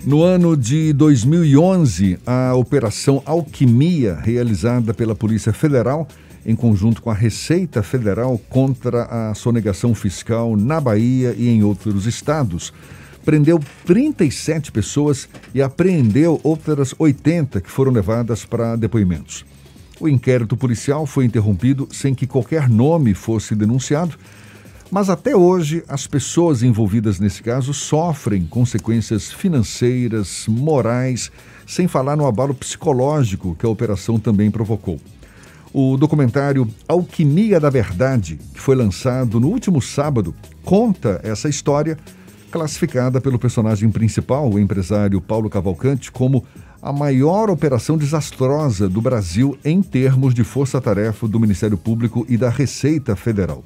No ano de 2011, a Operação Alquimia, realizada pela Polícia Federal, em conjunto com a Receita Federal contra a sonegação fiscal na Bahia e em outros estados, prendeu 37 pessoas e apreendeu outras 80 que foram levadas para depoimentos. O inquérito policial foi interrompido sem que qualquer nome fosse denunciado, mas até hoje as pessoas envolvidas nesse caso sofrem consequências financeiras, morais, sem falar no abalo psicológico que a operação também provocou. O documentário Alquimia da Verdade, que foi lançado no último sábado, conta essa história, classificada pelo personagem principal, o empresário Paulo Cavalcante, como a maior operação desastrosa do Brasil em termos de força-tarefa do Ministério Público e da Receita Federal.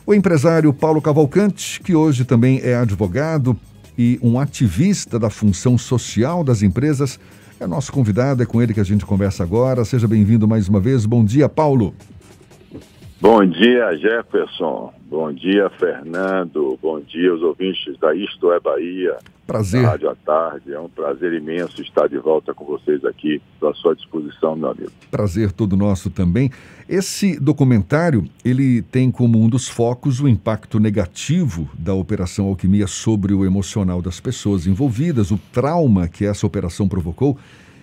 O empresário Paulo Cavalcante, que hoje também é advogado e um ativista da função social das empresas, é nosso convidado, é com ele que a gente conversa agora. Seja bem-vindo mais uma vez. Bom dia, Paulo. Bom dia, Jefferson. Bom dia, Fernando. Bom dia, os ouvintes da Isto é Bahia. Prazer. Na Rádio à Tarde. É um prazer imenso estar de volta com vocês aqui, à sua disposição, meu amigo. Prazer todo nosso também. Esse documentário, ele tem como um dos focos o impacto negativo da Operação Alquimia sobre o emocional das pessoas envolvidas, o trauma que essa operação provocou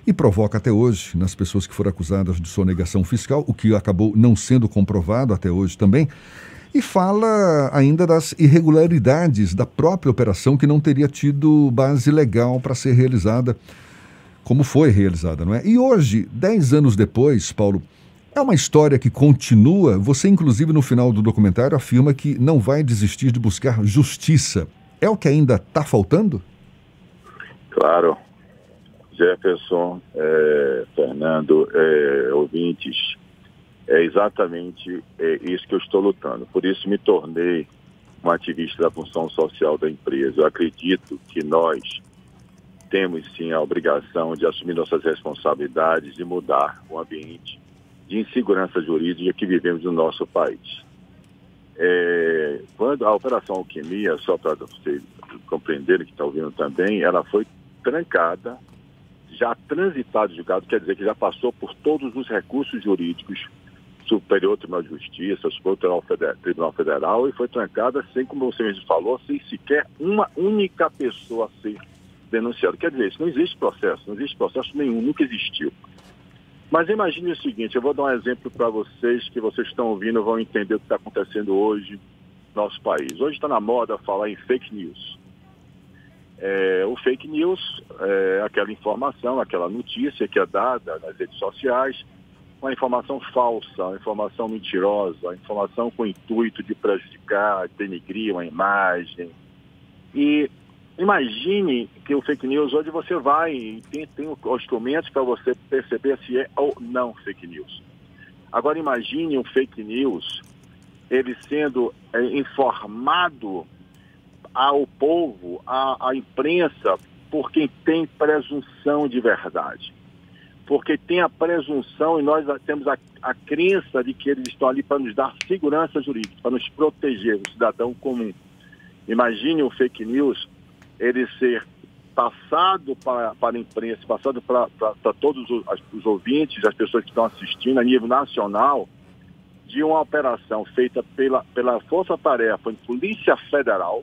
e provoca até hoje nas pessoas que foram acusadas de sonegação fiscal, o que acabou não sendo comprovado até hoje também. E fala ainda das irregularidades da própria operação, que não teria tido base legal para ser realizada, como foi realizada, não é? E hoje, 10 anos depois, Paulo, é uma história que continua. Você, inclusive, no final do documentário, afirma que não vai desistir de buscar justiça. É o que ainda está faltando? Claro. Jefferson, Fernando, ouvintes, é exatamente isso que eu estou lutando. Por isso me tornei um ativista da função social da empresa. Eu acredito que nós temos sim a obrigação de assumir nossas responsabilidades e mudar o ambiente de insegurança jurídica que vivemos no nosso país. Quando a Operação Alquimia, só para vocês compreenderem que estão ouvindo também, ela foi trancada, já transitado de julgado, quer dizer que já passou por todos os recursos jurídicos, Superior Tribunal de Justiça, Superior Tribunal Federal, e foi trancada sem, como você mesmo falou, sem sequer uma única pessoa ser denunciada. Quer dizer, isso não existe processo nenhum, nunca existiu. Mas imagine o seguinte, eu vou dar um exemplo para vocês, que vocês estão ouvindo vão entender o que está acontecendo hoje no nosso país. Hoje está na moda falar em fake news. O fake news é aquela informação, aquela notícia que é dada nas redes sociais, uma informação falsa, uma informação mentirosa, uma informação com o intuito de prejudicar, denegrir uma imagem. E imagine que o fake news, hoje você vai e tem os instrumentos para você perceber se é ou não fake news. Agora imagine um fake news, ele sendo informado ao povo, à imprensa, por quem tem presunção de verdade. Porque tem a presunção e nós temos a crença de que eles estão ali para nos dar segurança jurídica, para nos proteger, o cidadão comum. Imagine o fake news, ele ser passado para a imprensa, passado para todos os ouvintes, as pessoas que estão assistindo a nível nacional, de uma operação feita pela Força Tarefa, Polícia Federal,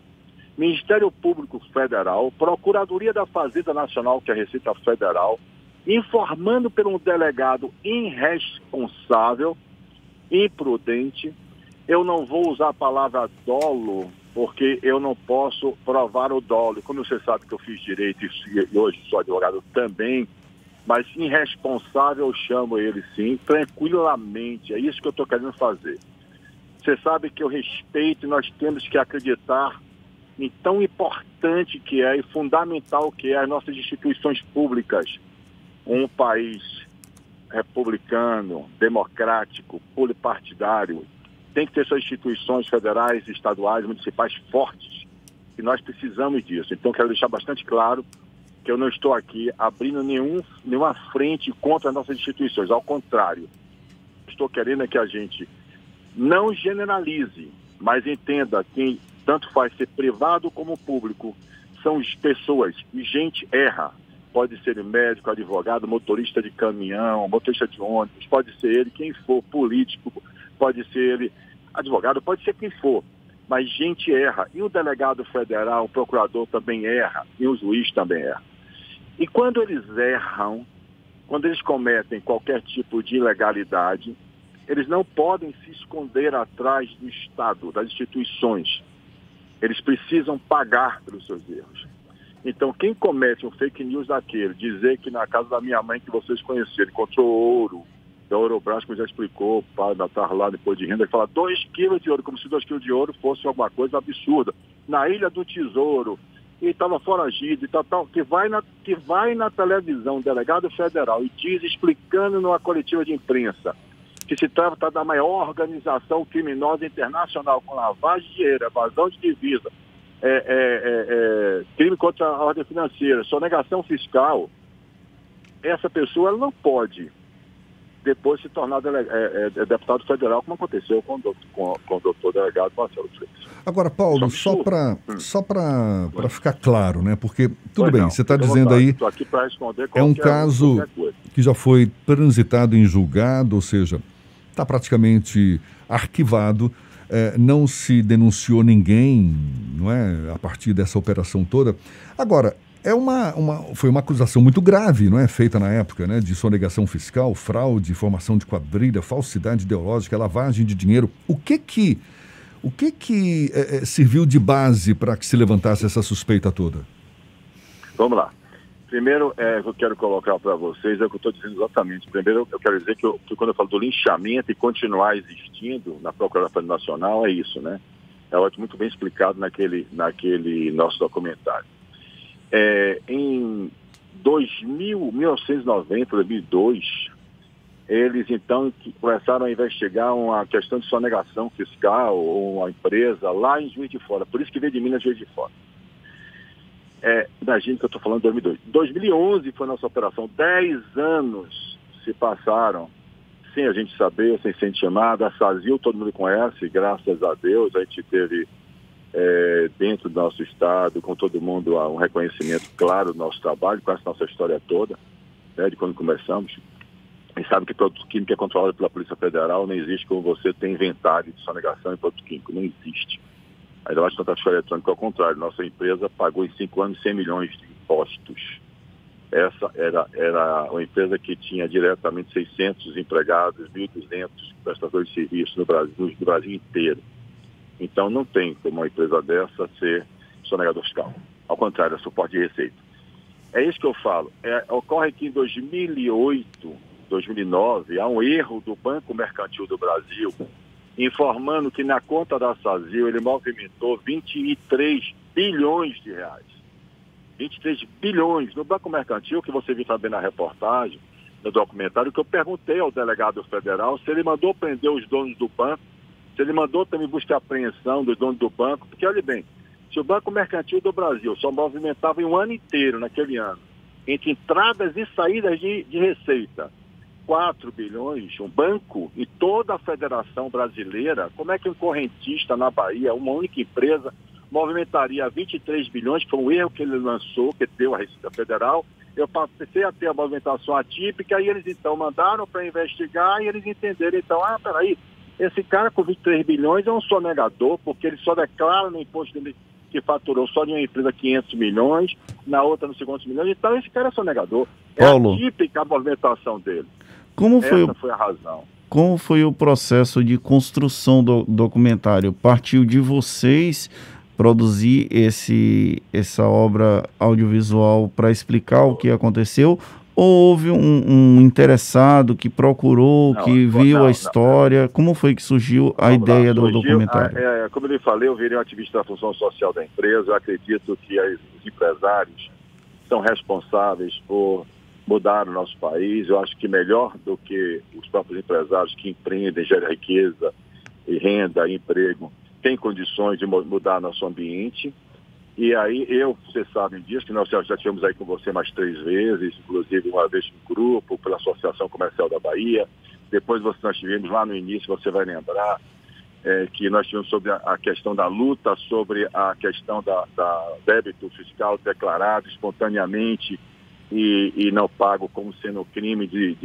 Ministério Público Federal, Procuradoria da Fazenda Nacional, que é a Receita Federal, informando por um delegado irresponsável, imprudente. Eu não vou usar a palavra dolo, porque eu não posso provar o dolo. Como você sabe que eu fiz direito e hoje sou advogado também, mas irresponsável eu chamo ele sim, tranquilamente. É isso que eu estou querendo fazer. Você sabe que eu respeito e nós temos que acreditar em tão importante que é e fundamental que é as nossas instituições públicas. Um país republicano, democrático, polipartidário, tem que ter suas instituições federais, estaduais, municipais fortes, e nós precisamos disso. Então, quero deixar bastante claro que eu não estou aqui abrindo nenhuma frente contra as nossas instituições. Ao contrário, estou querendo que a gente não generalize, mas entenda que tanto faz ser privado como público, são pessoas, e gente erra. Pode ser médico, advogado, motorista de caminhão, motorista de ônibus, pode ser ele quem for, político, pode ser ele advogado, pode ser quem for. Mas gente erra. E o delegado federal, o procurador também erra, e o juiz também erra. E quando eles erram, quando eles cometem qualquer tipo de ilegalidade, eles não podem se esconder atrás do Estado, das instituições. Eles precisam pagar pelos seus erros. Então, quem comete um fake news daquele, dizer que na casa da minha mãe, que vocês conheceram, encontrou ouro, da Orobras, como já explicou, o pai da estar lá depois de renda, ele fala 2 quilos de ouro, como se 2 quilos de ouro fosse alguma coisa absurda. Na Ilha do Tesouro, e estava foragido, e tal, que vai na televisão, delegado federal, e diz, explicando numa coletiva de imprensa, que se trata da maior organização criminosa internacional, com lavagem de dinheiro, evasão de divisa, crime contra a ordem financeira, sonegação fiscal, essa pessoa ela não pode depois se tornar deputado federal, como aconteceu com o doutor delegado Marcelo Freitas. Agora, Paulo, só para ficar claro, né? Porque, tudo bem, você está dizendo aí, estou aqui para responder é um caso que já foi transitado em julgado, ou seja, está praticamente arquivado, não se denunciou ninguém, não é, a partir dessa operação toda. Agora, foi uma acusação muito grave, não é, feita na época, né, de sonegação fiscal, fraude, formação de quadrilha, falsidade ideológica, lavagem de dinheiro. O que serviu de base para que se levantasse essa suspeita toda? Vamos lá. Primeiro, eu quero colocar para vocês o que eu estou dizendo exatamente. Primeiro, eu quero dizer que quando eu falo do linchamento e continuar existindo na Procuradoria Nacional, é isso, né? É muito bem explicado naquele nosso documentário. Em 1990, 2002, eles então começaram a investigar uma questão de sonegação fiscal ou uma empresa lá em Juiz de Fora. Por isso que veio de Minas, Juiz de Fora. Imagina que eu estou falando de 2002. 2011 foi nossa operação. 10 anos se passaram sem a gente saber, sem ser chamada. A Sazil, todo mundo conhece, graças a Deus. A gente teve dentro do nosso estado, com todo mundo, um reconhecimento claro do nosso trabalho, com essa nossa história toda, né, de quando começamos. E sabe que produto químico é controlado pela Polícia Federal, não existe como você ter inventário de sonegação em produto químico, não existe. Ainda mais contra a fiscal eletrônica, ao contrário, nossa empresa pagou em 5 anos 100 milhões de impostos. Essa era uma empresa que tinha diretamente 600 empregados, 1.200 prestadores de serviço no Brasil inteiro. Então não tem como uma empresa dessa ser sonegador fiscal. Ao contrário, é suporte de receita. É isso que eu falo. Ocorre que em 2008, 2009, há um erro do Banco Mercantil do Brasil, informando que na conta da Sazil ele movimentou 23 bilhões de reais. 23 bilhões no Banco Mercantil, que você viu também na reportagem, no documentário, que eu perguntei ao delegado federal se ele mandou prender os donos do banco, se ele mandou também buscar apreensão dos donos do banco, porque, olha bem, se o Banco Mercantil do Brasil só movimentava em um ano inteiro, naquele ano, entre entradas e saídas de receita, 4 bilhões, um banco e toda a Federação Brasileira, como é que um correntista na Bahia, uma única empresa, movimentaria 23 bilhões, que foi um erro que ele lançou, que deu a Receita Federal. Eu passei a ter a movimentação atípica e eles então mandaram para investigar e eles entenderam, então, peraí, esse cara com 23 bilhões é um sonegador, porque ele só declara no imposto dele que faturou só de uma empresa 500 milhões, na outra não sei quantos milhões, então esse cara é sonegador. Paulo, é atípica a movimentação dele. Essa foi a razão. Como foi o processo de construção do documentário? Partiu de vocês produzir essa obra audiovisual para explicar o que aconteceu? Ou houve um interessado que procurou, viu a história? Como foi que surgiu a ideia do documentário? Como eu lhe falei, eu virei um ativista da função social da empresa. Eu acredito que os empresários são responsáveis por mudar o nosso país. Eu acho que melhor do que os próprios empresários que empreendem, geram riqueza e renda, e emprego, têm condições de mudar nosso ambiente. E aí vocês sabem disso, que nós já tivemos aí com você mais 3 vezes, inclusive uma vez no grupo, pela Associação Comercial da Bahia. Depois nós tivemos lá no início, você vai lembrar, que nós tivemos sobre a questão da luta, sobre a questão da débito fiscal declarado espontaneamente e não pago como sendo crime de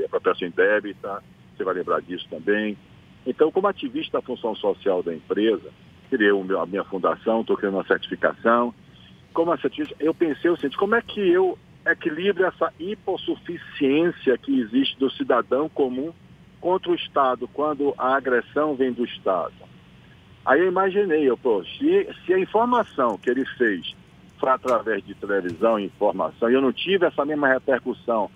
apropriação indébita. Você vai lembrar disso também. Então, como ativista da função social da empresa, criei a minha fundação, estou criando uma certificação. Como ativista, eu pensei o seguinte: como é que eu equilibro essa hipossuficiência que existe do cidadão comum contra o Estado, quando a agressão vem do Estado? Aí eu imaginei, se a informação que ele fez foi através de televisão e informação, e eu não tive essa mesma repercussão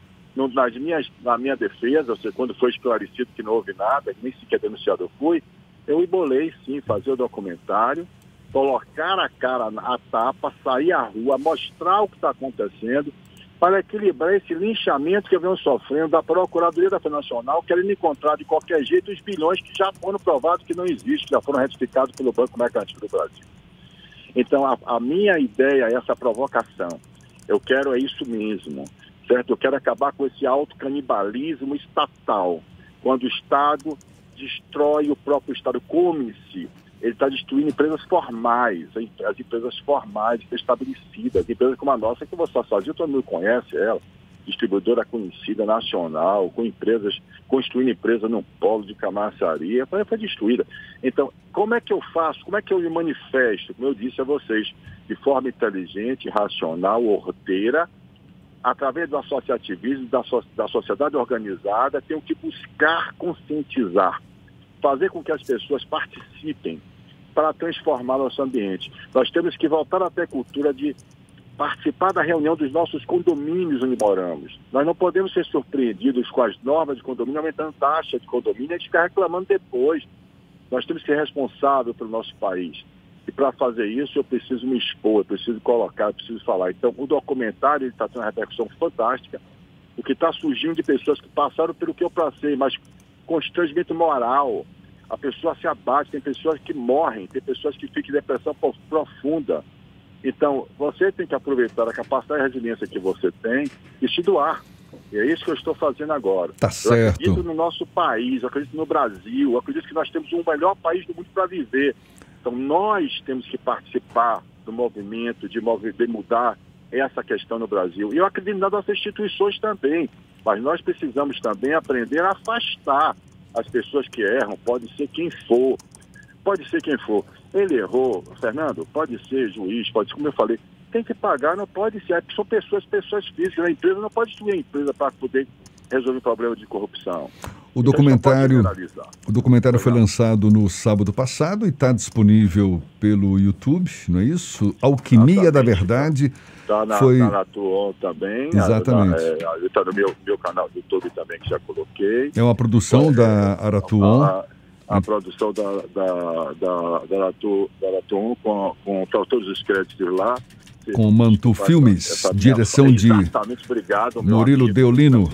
na minha defesa, ou seja, quando foi esclarecido que não houve nada, nem sequer denunciado eu fui, eu embolei sim fazer o documentário, colocar a cara à tapa, sair à rua, mostrar o que está acontecendo, para equilibrar esse linchamento que eu venho sofrendo da Procuradoria da Federação Nacional, querendo encontrar de qualquer jeito os bilhões que já foram provados que não existem, que já foram retificados pelo Banco Mercantil do Brasil. Então, a minha ideia é essa provocação. Eu quero isso mesmo, certo? Eu quero acabar com esse autocanibalismo estatal, quando o Estado destrói o próprio Estado, come-se. Ele está destruindo empresas formais, as empresas formais, estabelecidas, empresas como a nossa, que você sozinho, todo mundo conhece ela, distribuidora conhecida, nacional, com empresas, construindo empresa num polo de camaçaria, foi destruída. Então, como é que eu faço, como é que eu me manifesto, como eu disse a vocês, de forma inteligente, racional, ordeira, através do associativismo, da sociedade organizada, tenho que buscar conscientizar, fazer com que as pessoas participem para transformar nosso ambiente. Nós temos que voltar até a cultura de participar da reunião dos nossos condomínios onde moramos. Nós não podemos ser surpreendidos com as normas de condomínio, aumentando taxa de condomínio e a gente ficar reclamando depois. Nós temos que ser responsáveis pelo nosso país. E para fazer isso, eu preciso me expor, eu preciso colocar, eu preciso falar. Então, o documentário está tendo uma repercussão fantástica. O que está surgindo de pessoas que passaram pelo que eu passei, mas constrangimento moral. A pessoa se abate, tem pessoas que morrem, tem pessoas que ficam em depressão profunda. Então, você tem que aproveitar a capacidade e resiliência que você tem e se doar. E é isso que eu estou fazendo agora. Tá certo. Eu acredito no nosso país, eu acredito no Brasil, eu acredito que nós temos o melhor país do mundo para viver. Então, nós temos que participar do movimento de mudar essa questão no Brasil. E eu acredito nas nossas instituições também, mas nós precisamos também aprender a afastar as pessoas que erram, pode ser quem for. Pode ser quem for. Ele errou, Fernando, pode ser juiz, pode ser, como eu falei, tem que pagar, não pode ser. São pessoas físicas. A empresa não pode destruir a empresa para poder resolver o problema de corrupção. O documentário foi lançado no sábado passado e está disponível pelo YouTube, não é isso? Alquimia da Verdade. Está na Aratuon também. Exatamente. Está no meu canal do YouTube também, que já coloquei. É uma produção da Aratuon. A produção da Aratuon com todos os créditos lá. Com Mantu Filmes, direção de obrigado, Murilo Deolino.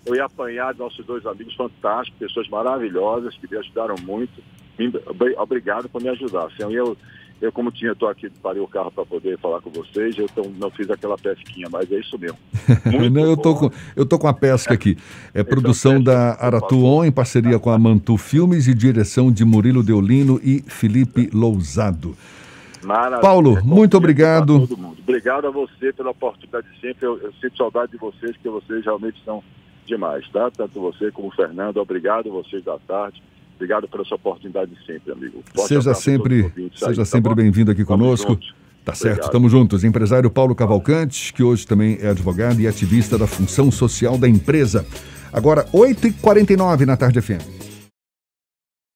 Eu ia apanhar nossos dois amigos fantásticos, pessoas maravilhosas que me ajudaram muito. Obrigado por me ajudar. Assim, eu como estou aqui, parei o carro para poder falar com vocês, eu não fiz aquela pesquinha, mas é isso mesmo. Não, eu tô com a pesca aqui. É produção da Aratuon em parceria com a Mantu Filmes e direção de Murilo Deolino e Felipe Lousado. Maravilha. Paulo, muito obrigado. Todo mundo. Obrigado a você pela oportunidade de sempre. Eu sinto saudade de vocês, porque vocês realmente são demais, tá? Tanto você como o Fernando. Obrigado a vocês da tarde. Obrigado pela sua oportunidade sempre, amigo. Seja sempre bem-vindo aqui conosco. Tá certo, estamos juntos. Empresário Paulo Cavalcante, que hoje também é advogado e ativista da função social da empresa. Agora, 8h49 na Tarde FM.